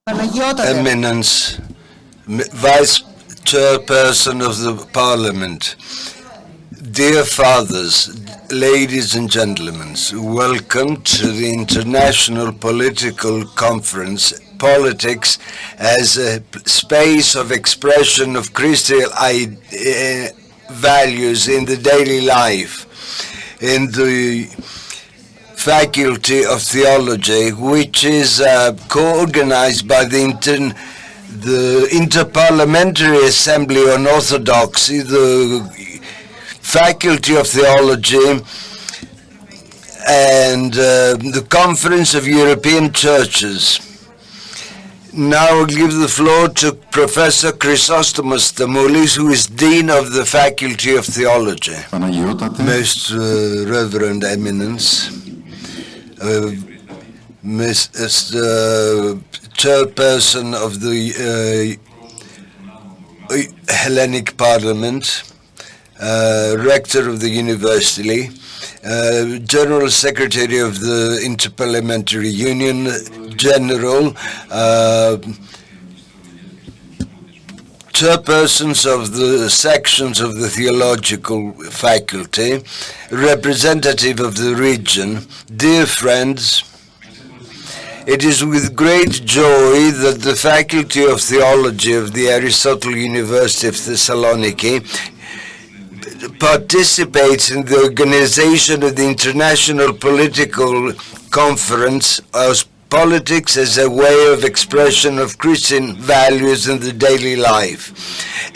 Eminence, Vice Chairperson of the Parliament, dear fathers, ladies and gentlemen, welcome to the International Political Conference, Politics as a Space of Expression of Christian values in the daily life, in the Faculty of Theology, which is co-organized by the Interparliamentary Assembly on Orthodoxy, the Faculty of Theology, and the Conference of European Churches. Now I'll give the floor to Professor Chrysostomos Stamoulis, who is Dean of the Faculty of Theology. Most Reverend Eminence, Mr. Chairperson of the Hellenic Parliament, Rector of the University, General Secretary of the Interparliamentary Union, General, chairpersons of the sections of the theological faculty, representative of the region, dear friends, it is with great joy that the Faculty of Theology of the Aristotle University of Thessaloniki participates in the organization of the International Political Conference as Politics as a way of expression of Christian values in the daily life.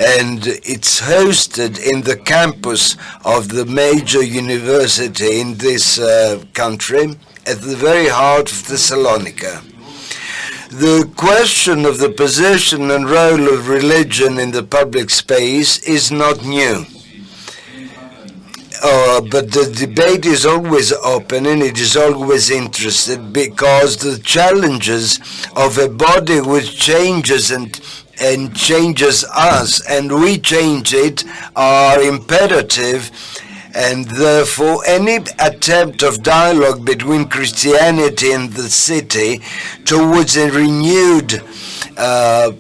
And it's hosted in the campus of the major university in this country, at the very heart of Thessalonica. The question of the position and role of religion in the public space is not new. But the debate is always open and it is always interested, because the challenges of a body which changes and changes us and we change it are imperative, and therefore any attempt of dialogue between Christianity and the city towards a renewed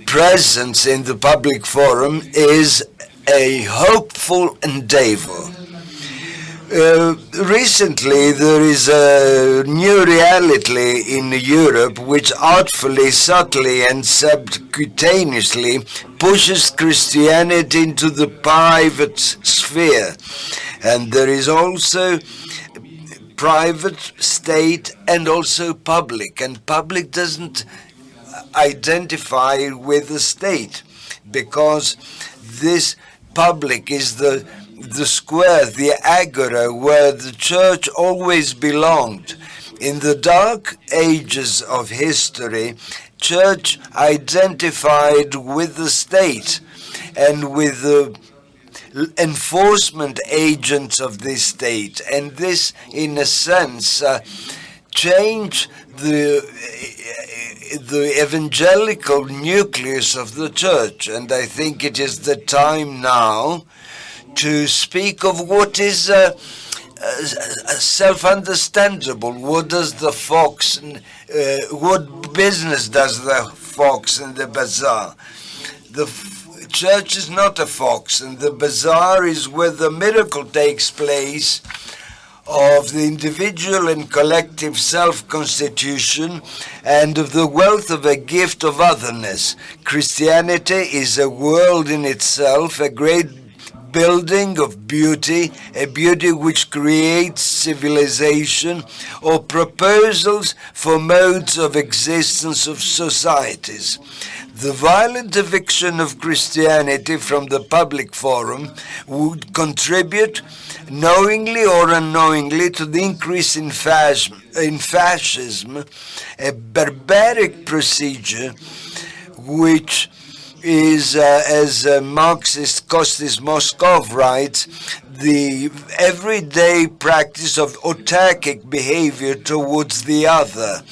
presence in the public forum is a hopeful endeavor. Recently, there is a new reality in Europe which artfully, subtly, and subcutaneously pushes Christianity into the private sphere. And there is also private, state, and also public. And public doesn't identify with the state, because this public is the square, the agora, where the church always belonged. In the dark ages of history, church identified with the state and with the enforcement agents of this state. And this, in a sense, changed the evangelical nucleus of the church. And I think it is the time now to speak of what is self-understandable. What does the fox, what business does the fox in the bazaar? The church is not a fox, and the bazaar is where the miracle takes place of the individual and collective self-constitution and of the wealth of a gift of otherness. Christianity is a world in itself, a great building of beauty, a beauty which creates civilization or proposals for modes of existence of societies. The violent eviction of Christianity from the public forum would contribute, knowingly or unknowingly, to the increase in fascism, a barbaric procedure which is, as Marxist Kostis Moskov writes, the everyday practice of autarkic behavior towards the other,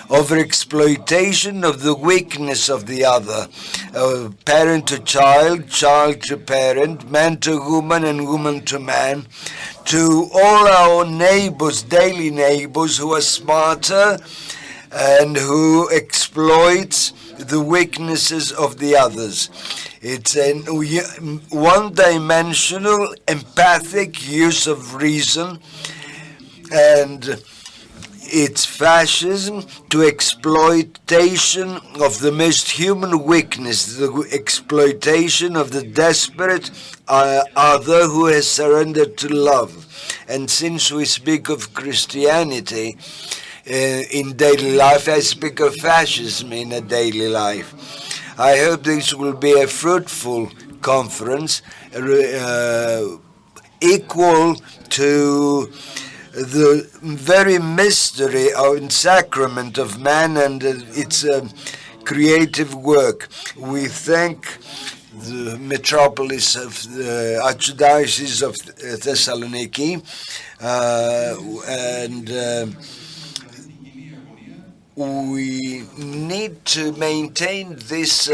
overexploitation of the weakness of the other, parent to child, child to parent, man to woman, and woman to man, to all our neighbors, daily neighbors, who are smarter and who exploits the weaknesses of the others. It's a one-dimensional, empathic use of reason, and it's fascism to exploitation of the most human weakness, the exploitation of the desperate other who has surrendered to love. And since we speak of Christianity in daily life, I speak of fascism in a daily life. I hope this will be a fruitful conference, equal to the very mystery and sacrament of man and its creative work. We thank the Metropolis of the Archdiocese of Thessaloniki and we need to maintain this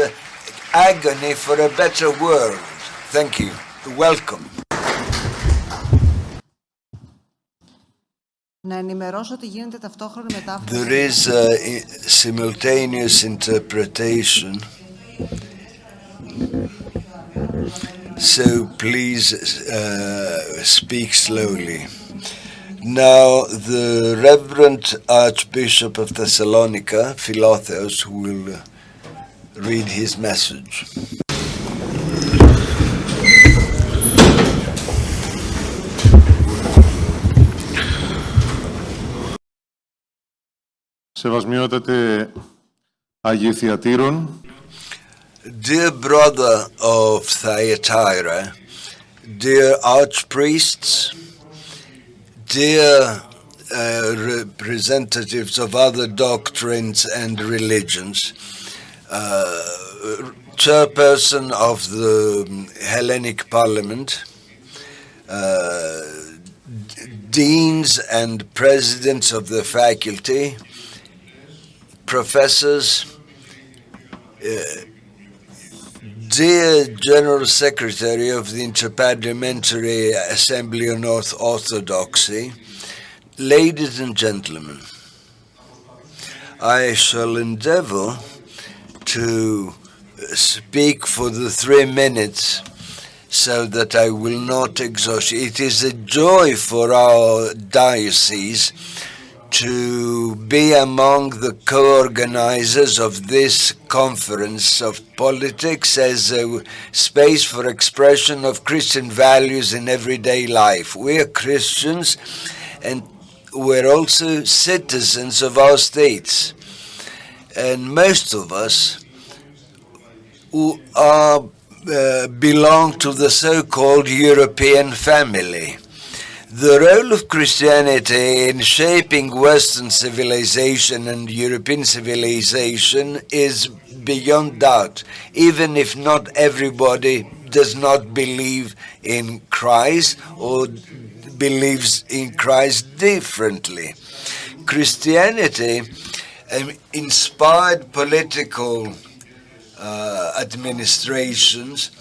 agony for a better world. Thank you. Welcome. There is simultaneous interpretation, so please speak slowly. Now, the Reverend Archbishop of Thessalonica, Philotheos, will read his message. Σεβασμιότατε Αγιοθιατήρων, Dear brother of Thyatira, dear archpriests, dear representatives of other doctrines and religions, chairperson of the Hellenic Parliament, deans and presidents of the faculty, professors, dear General Secretary of the Interparliamentary Assembly on Orthodoxy, ladies and gentlemen, I shall endeavor to speak for the 3 minutes so that I will not exhaust. It is a joy for our diocese to be among the co-organizers of this conference of politics as a space for expression of Christian values in everyday life. We are Christians and we're also citizens of our states. And most of us who are belong to the so-called European family. The role of Christianity in shaping Western civilization and European civilization is beyond doubt, even if not everybody does not believe in Christ or believes in Christ differently. Christianity inspired political administrations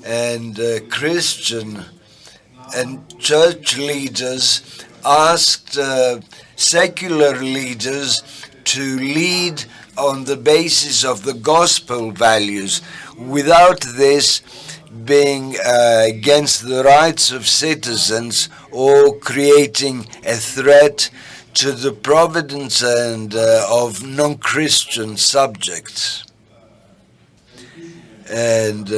and Christian and church leaders asked secular leaders to lead on the basis of the gospel values, without this being against the rights of citizens or creating a threat to the providence and of non-Christian subjects. And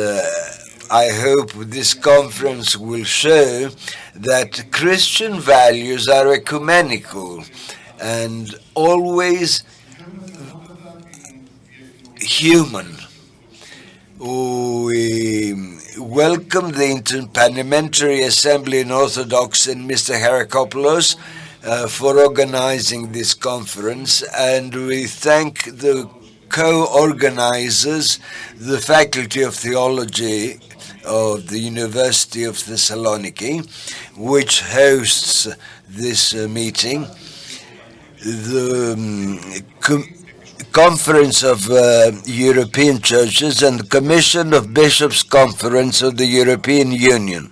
I hope this conference will show that Christian values are ecumenical and always human. We welcome the Interparliamentary Assembly in Orthodoxy and Mr. Herakopoulos for organizing this conference, and we thank the co-organizers, the Faculty of Theology of the University of Thessaloniki, which hosts this meeting, the Conference of European Churches, and the Commission of Bishops' Conference of the European Union.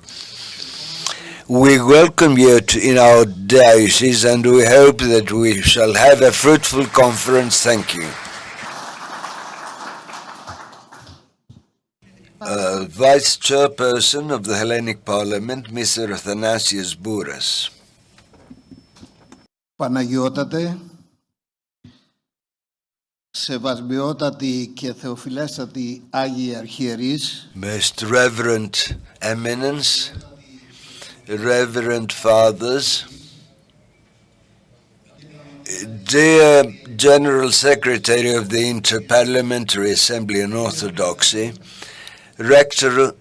We welcome you in our diocese, and we hope that we shall have a fruitful conference. Thank you. Vice Chairperson of the Hellenic Parliament, Mr. Athanasios Bouras. Παναγιώτατε, σεβασμιότατοι και θεοφιλέστατοι Άγιοι Αρχιερείς, Most Reverend Eminence, Reverend Fathers, dear General Secretary of the Interparliamentary Assembly on Orthodoxy, Rector,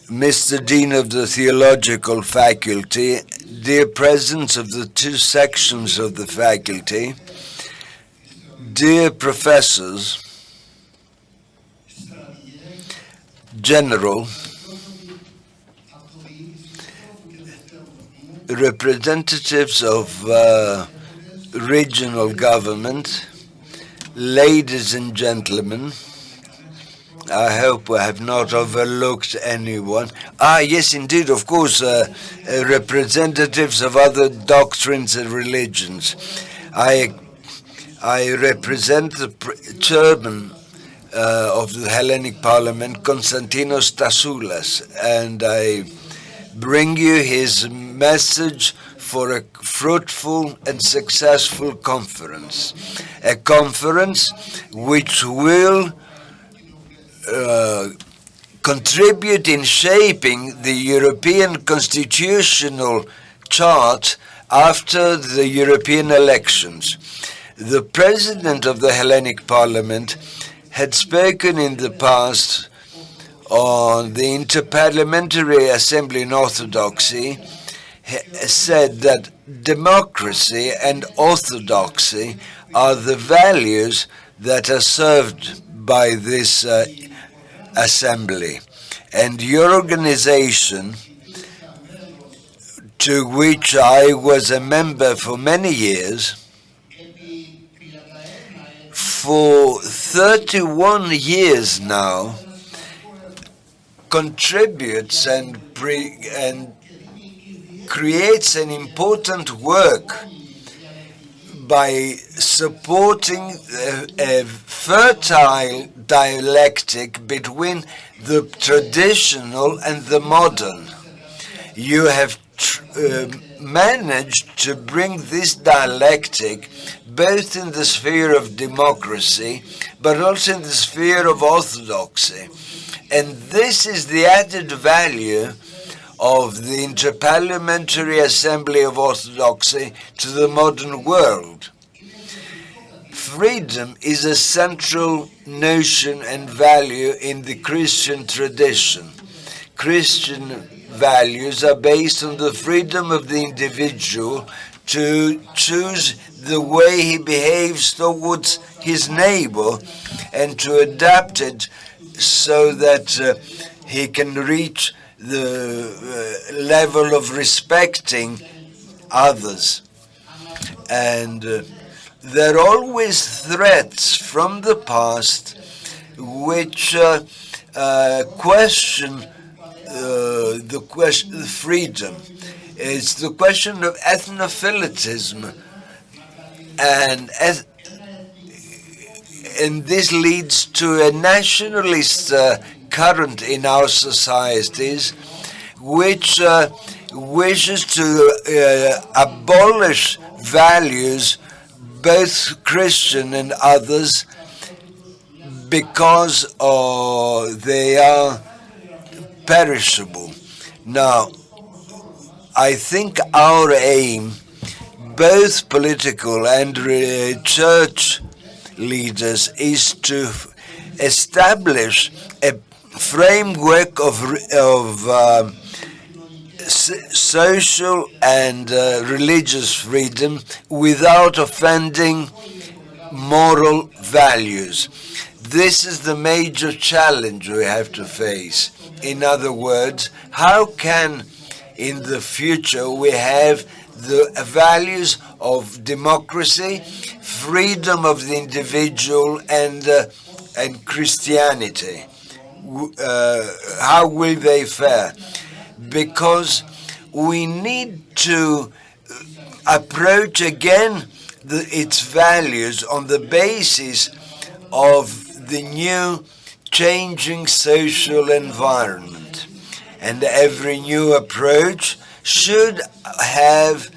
Mr. Dean of the Theological Faculty, dear Presidents of the two sections of the faculty, dear Professors, General, representatives of regional government, ladies and gentlemen, I hope I have not overlooked anyone. Yes, indeed, of course, representatives of other doctrines and religions. I represent the chairman of the Hellenic Parliament, Konstantinos Tasoulas, and I bring you his message for a fruitful and successful conference. A conference which will contribute in shaping the European constitutional chart after the European elections. The President of the Hellenic Parliament had spoken in the past on the Interparliamentary Assembly in Orthodoxy, said that democracy and orthodoxy are the values that are served by this assembly. And your organization, to which I was a member for many years, for 31 years now, contributes and creates an important work by supporting a fertile dialectic between the traditional and the modern. You have managed to bring this dialectic both in the sphere of democracy but also in the sphere of orthodoxy. And this is the added value of the Interparliamentary Assembly of Orthodoxy to the modern world. Freedom is a central notion and value in the Christian tradition. Christian values are based on the freedom of the individual to choose the way he behaves towards his neighbor and to adapt it so that he can reach the level of respecting others. And there are always threats from the past which question the freedom. It's the question of ethnophilitism, and this leads to a nationalist current in our societies, which wishes to abolish values, both Christian and others, because they are perishable. Now, I think our aim, both political and church leaders, is to establish a framework of social and religious freedom without offending moral values. This is the major challenge we have to face. In other words, how can in the future we have the values of democracy, freedom of the individual, and Christianity? How will they fare? Because we need to approach again its values on the basis of the new changing social environment. And every new approach should have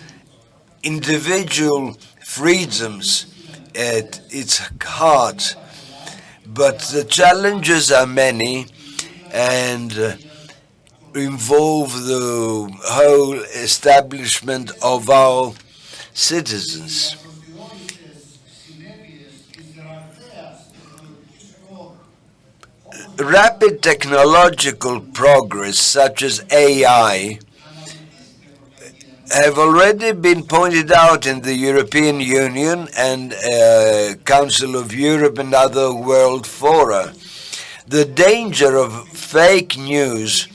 individual freedoms at its heart. But the challenges are many and involve the whole establishment of our citizens. Rapid technological progress such as AI have already been pointed out in the European Union and Council of Europe and other world fora. The danger of fake news,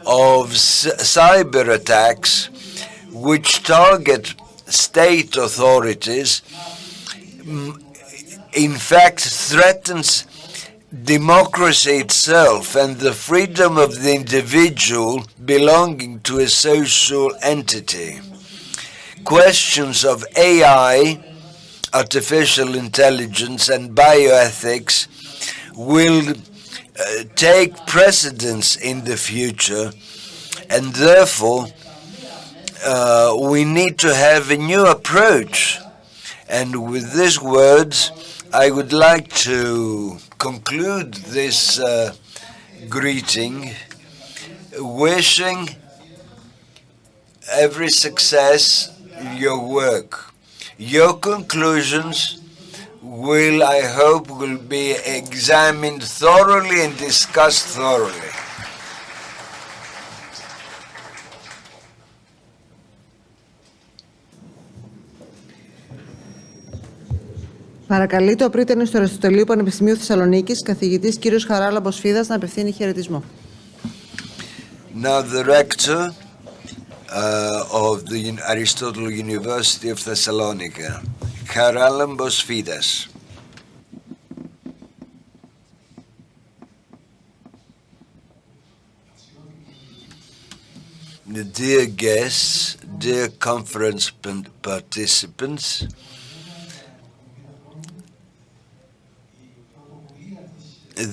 of cyber attacks, which target state authorities, in fact threatens democracy itself and the freedom of the individual belonging to a social entity. Questions of AI, artificial intelligence, and bioethics will take precedence in the future, and therefore we need to have a new approach. And with these words, I would like to conclude this greeting, wishing every success in your work. Your conclusions will, I hope, will be examined thoroughly and discussed thoroughly. Παρακαλεί το πρίτανης του Αριστοτελείου Πανεπιστημίου Θεσσαλονίκης, καθηγητής κ. Χαράλαμπος Φίδας, να απευθύνει χαιρετισμό. Now the rector of the Aristotle University of Thessaloniki, Charalambos Fidas. Dear guests, dear conference participants,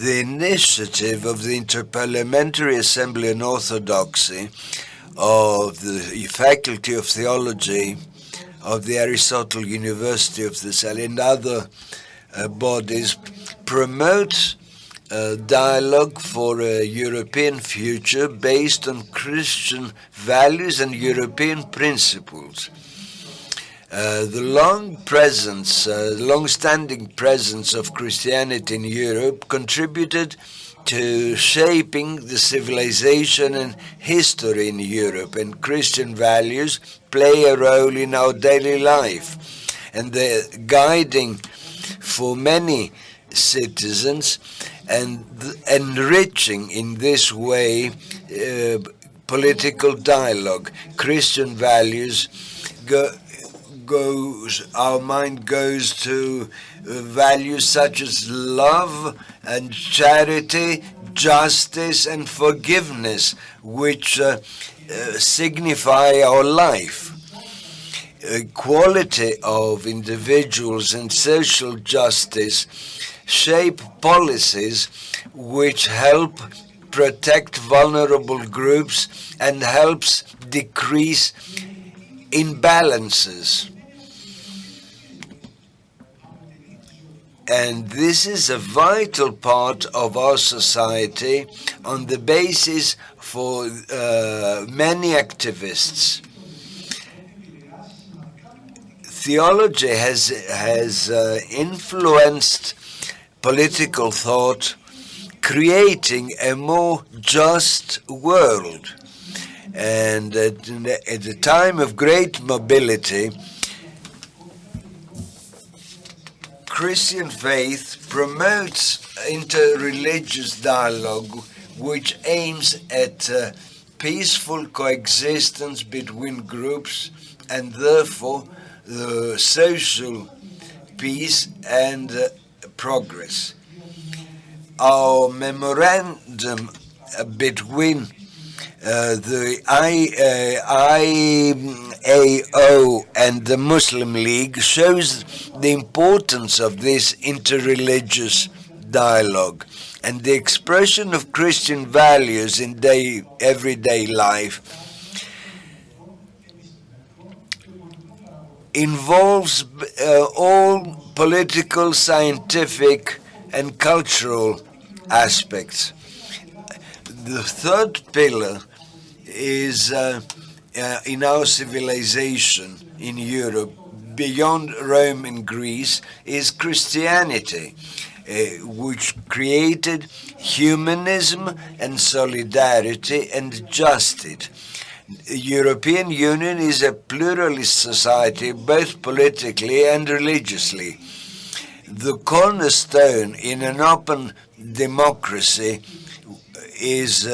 the initiative of the Interparliamentary Assembly on Orthodoxy of the Faculty of Theology of the Aristotle University of Thessaloniki and other bodies promotes dialogue for a European future based on Christian values and European principles. The long-standing presence of Christianity in Europe contributed to shaping the civilization and history in Europe, and Christian values play a role in our daily life, and they're guiding for many citizens and enriching in this way political dialogue. Christian values our mind goes to values such as love and charity, justice and forgiveness, which signify our life. Equality of individuals and social justice shape policies which help protect vulnerable groups and helps decrease imbalances. And this is a vital part of our society on the basis for many activists. Theology has influenced political thought, creating a more just world. And at a time of great mobility, Christian faith promotes interreligious dialogue which aims at peaceful coexistence between groups and therefore the social peace and progress. Our memorandum between the I.A.O. and the Muslim League shows the importance of this interreligious dialogue, and the expression of Christian values in everyday life involves all political, scientific, and cultural aspects. The third pillar is in our civilization in Europe, beyond Rome and Greece, is Christianity, which created humanism and solidarity and justice. The European Union is a pluralist society, both politically and religiously. The cornerstone in an open democracy is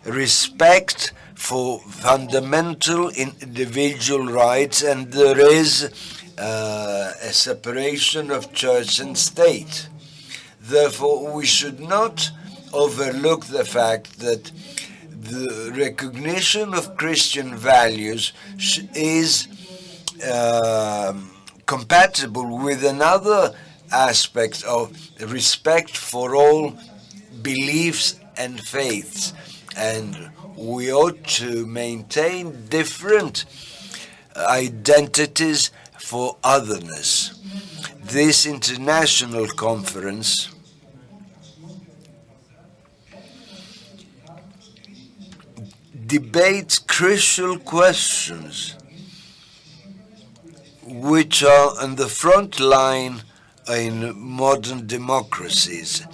respect for fundamental individual rights, and there is a separation of church and state. Therefore, we should not overlook the fact that the recognition of Christian values is compatible with another aspect of respect for all beliefs and faiths, and we ought to maintain different identities for otherness. This international conference debates crucial questions which are on the front line in modern democracies,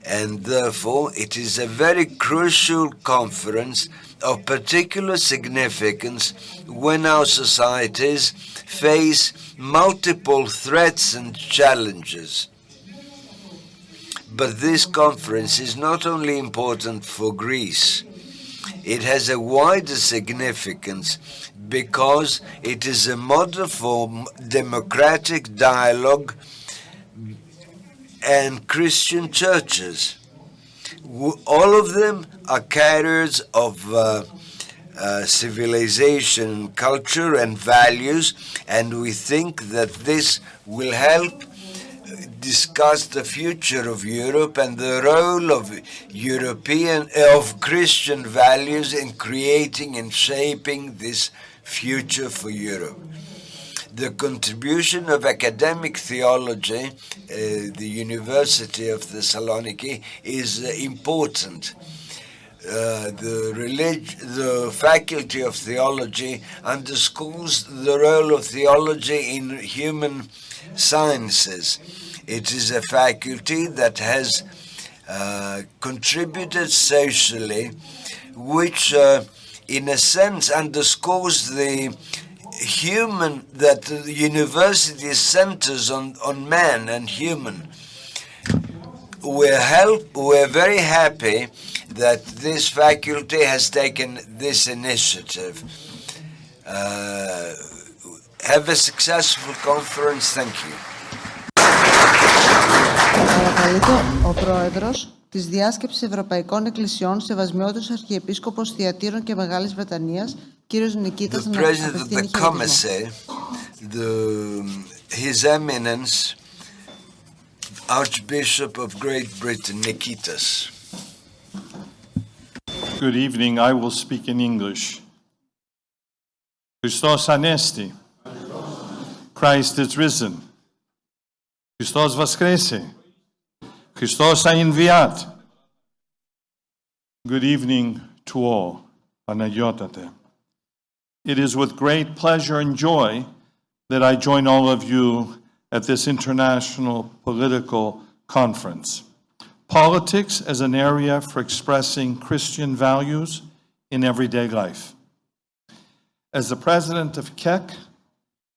and therefore it is a very crucial conference of particular significance when our societies face multiple threats and challenges. But this conference is not only important for Greece, it has a wider significance because it is a model for democratic dialogue and Christian churches. All of them are carriers of civilization, culture, and values, and we think that this will help discuss the future of Europe and the role of Christian values in creating and shaping this future for Europe. The contribution of academic theology, the University of Thessaloniki, is important. The Faculty of Theology underscores the role of theology in human sciences. It is a faculty that has contributed socially, which in a sense underscores that the university centers on man and human. We're very happy that this faculty has taken this initiative. Have a successful conference. Thank you. Παρακαλείται ο Πρόεδρος της Διάσκεψης Ευρωπαϊκών Εκκλησιών Σεβασμιότατος Αρχιεπίσκοπος Θειατήρων και Μεγάλης Βρετανίας, κύριος Νικήτας, να απευθύνει χαιρετισμό. His Eminence, Archbishop of Great Britain, Nikitas. Good evening. I will speak in English. Christos Anesti. Christ is risen. Christos Vaskrese. Christos Ainviat. Good evening to all. I.A.O.Th. It is with great pleasure and joy that I join all of you at this international political conference. Politics as an area for expressing Christian values in everyday life. As the president of CEC,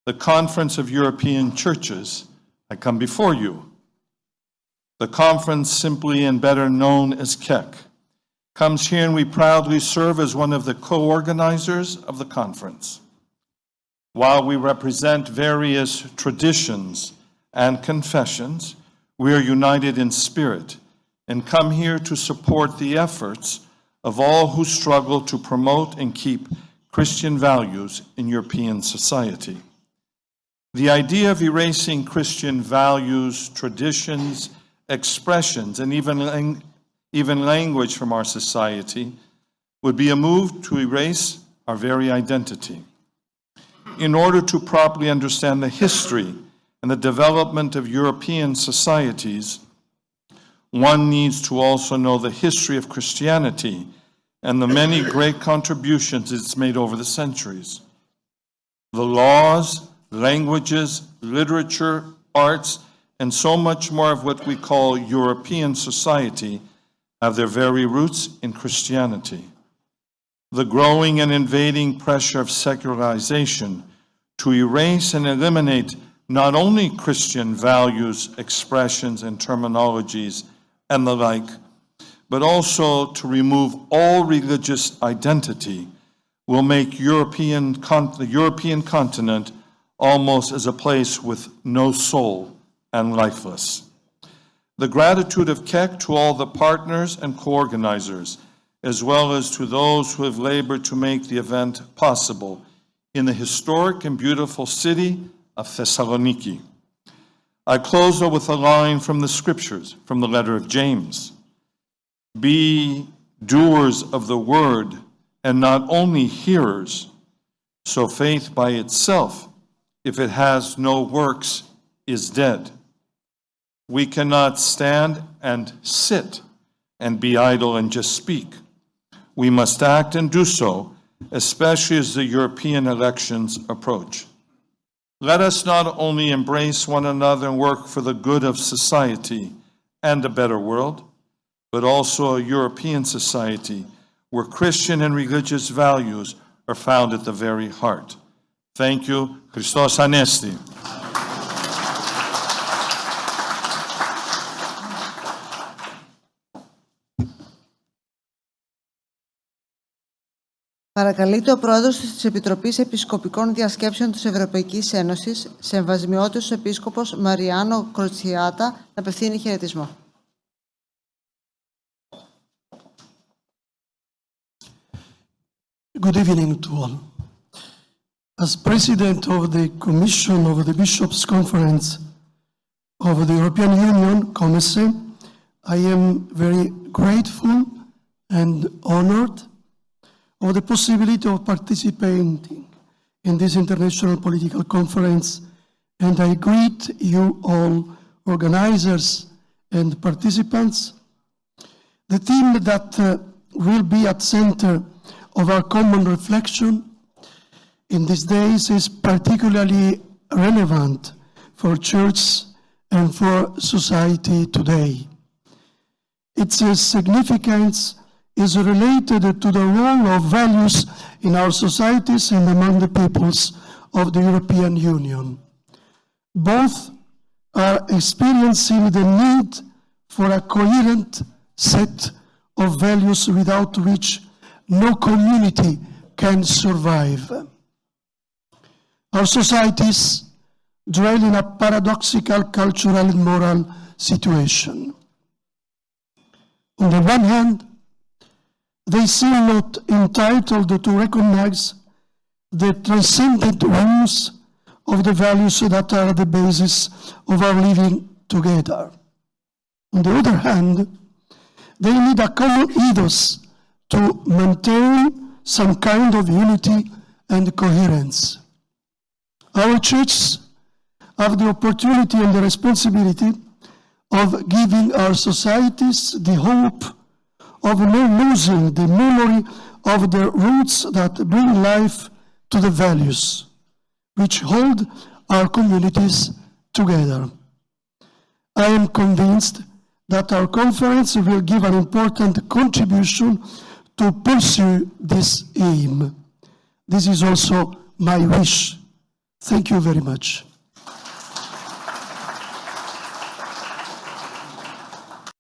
the Conference of European Churches, I come before you. The conference, simply and better known as CEC, comes here and we proudly serve as one of the co-organizers of the conference. While we represent various traditions and confessions, we are united in spirit and come here to support the efforts of all who struggle to promote and keep Christian values in European society. The idea of erasing Christian values, traditions, expressions, and even language from our society would be a move to erase our very identity. In order to properly understand the history and the development of European societies, one needs to also know the history of Christianity and the many great contributions it's made over the centuries. The laws, languages, literature, arts, and so much more of what we call European society have their very roots in Christianity. The growing and invading pressure of secularization to erase and eliminate not only Christian values, expressions, and terminologies, and the like, but also to remove all religious identity will make the European continent almost as a place with no soul and lifeless. The gratitude of CEC to all the partners and co-organizers, as well as to those who have labored to make the event possible in the historic and beautiful city of Thessaloniki. I close with a line from the scriptures, from the letter of James. Be doers of the word and not only hearers, so faith by itself, if it has no works, is dead. We cannot stand and sit and be idle and just speak. We must act and do so, especially as the European elections approach. Let us not only embrace one another and work for the good of society and a better world, but also a European society where Christian and religious values are found at the very heart. Thank you. Christos Anesti. Παρακαλείται ο πρόεδρος της Επιτροπής Επισκοπικών Διασκέψεων της Ευρωπαϊκής Ένωσης, Σεμβασμιώτης Επίσκοπος Μαριάνο Κροτσιάτα, να απευθύνει χαιρετισμό. Good evening to all. As President of the Commission of the Bishops' Conference of the European Union, COMECE, I am very grateful and honored of the possibility of participating in this international political conference, and I greet you all, organizers and participants. The theme that will be at center of our common reflection in these days is particularly relevant for church and for society today. Its significance is related to the role of values in our societies and among the peoples of the European Union. Both are experiencing the need for a coherent set of values without which no community can survive. Our societies dwell in a paradoxical cultural and moral situation. On the one hand, they seem not entitled to recognize the transcendent rules of the values that are the basis of our living together. On the other hand, they need a common ethos to maintain some kind of unity and coherence. Our churches have the opportunity and the responsibility of giving our societies the hope of not losing the memory of the roots that bring life to the values which hold our communities together. I am convinced that our conference will give an important contribution to pursue this aim. This is also my wish. Thank you very much.